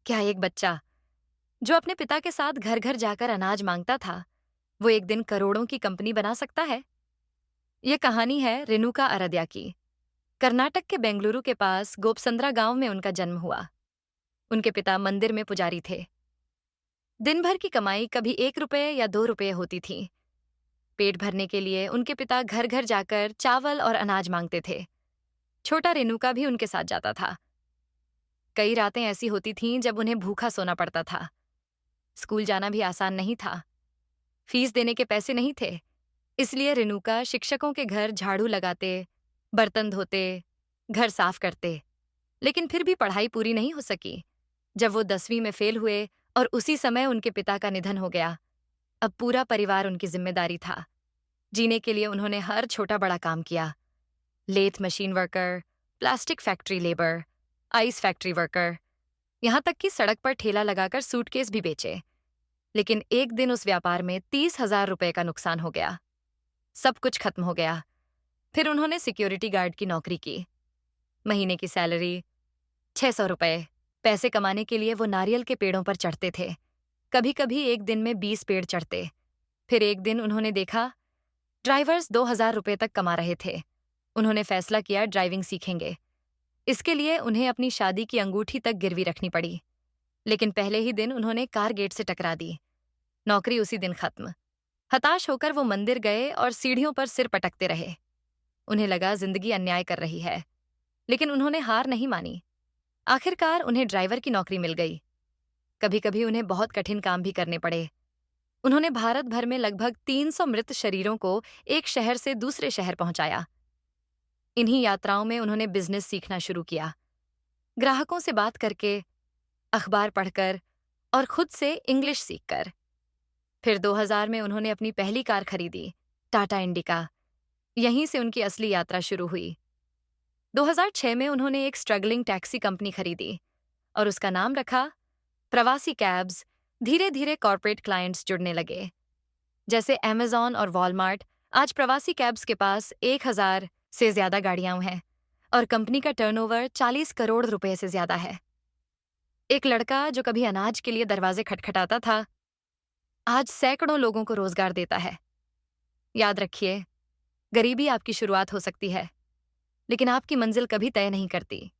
क्या एक बच्चा जो अपने पिता के साथ घर घर जाकर अनाज मांगता था, वो एक दिन करोड़ों की कंपनी बना सकता है? ये कहानी है रेणुका आराध्या की। कर्नाटक के बेंगलुरु के पास गोपसंद्रा गांव में उनका जन्म हुआ। उनके पिता मंदिर में पुजारी थे। दिन भर की कमाई कभी 1 रुपए या 2 रुपए होती थी। पेट भरने के लिए उनके पिता घर घर जाकर चावल और अनाज मांगते थे। छोटा रेणुका भी उनके साथ जाता था। कई रातें ऐसी होती थीं जब उन्हें भूखा सोना पड़ता था। स्कूल जाना भी आसान नहीं था। फीस देने के पैसे नहीं थे। इसलिए रेणुका शिक्षकों के घर झाड़ू लगाते, बर्तन धोते, घर साफ करते। लेकिन फिर भी पढ़ाई पूरी नहीं हो सकी। जब वो 10वीं में फेल हुए और उसी समय उनके पिता का निधन हो गया। अब पूरा परिवार उनकी जिम्मेदारी था। जीने के लिए उन्होंने हर छोटा बड़ा काम किया। Lathe machine worker, plastic factory labour, ice factory worker, यहाँ तक कि सड़क पर ठेला लगाकर सूटकेस भी बेचे। लेकिन एक दिन उस व्यापार में 30,000 रुपए का नुकसान हो गया। सब कुछ खत्म हो गया। फिर उन्होंने सिक्योरिटी गार्ड की नौकरी की। महीने की सैलरी 600 रुपए। पैसे कमाने के लिए वो नारियल के पेड़ों पर चढ़ते थे। कभी कभी एक दिन में 20 पेड़ चढ़ते। फिर एक दिन उन्होंने देखा ड्राइवर्स 2,000 रुपए तक कमा रहे थे। उन्होंने फैसला किया ड्राइविंग सीखेंगे। इसके लिए उन्हें अपनी शादी की अंगूठी तक गिरवी रखनी पड़ी। लेकिन पहले ही दिन उन्होंने कार गेट से टकरा दी। नौकरी उसी दिन खत्म। हताश होकर वो मंदिर गए और सीढ़ियों पर सिर पटकते रहे। उन्हें लगा जिंदगी अन्याय कर रही है। लेकिन उन्होंने हार नहीं मानी। आखिरकार उन्हें ड्राइवर की नौकरी मिल गई। कभी कभी उन्हें बहुत कठिन काम भी करने पड़े। उन्होंने भारत भर में लगभग 300 मृत शरीरों को एक शहर से दूसरे शहर पहुंचाया। इन्हीं यात्राओं में उन्होंने बिजनेस सीखना शुरू किया। ग्राहकों से बात करके, अखबार पढ़कर और खुद से इंग्लिश सीखकर। फिर 2000 में उन्होंने अपनी पहली कार खरीदी, टाटा इंडिका। यहीं से उनकी असली यात्रा शुरू हुई। 2006 में उन्होंने एक स्ट्रगलिंग टैक्सी कंपनी खरीदी और उसका नाम रखा प्रवासी कैब्स। धीरे धीरे कॉर्पोरेट क्लाइंट्स जुड़ने लगे। जैसे अमेज़न और वॉलमार्ट, आज प्रवासी कैब्स के पास 1,000 से ज्यादा गाड़ियां हैं और कंपनी का टर्नओवर 40 करोड़ रुपए से ज्यादा है। एक लड़का जो कभी अनाज के लिए दरवाजे खटखटाता था, आज सैकड़ों लोगों को रोजगार देता है। याद रखिए, गरीबी आपकी शुरुआत हो सकती है, लेकिन आपकी मंजिल कभी तय नहीं करती।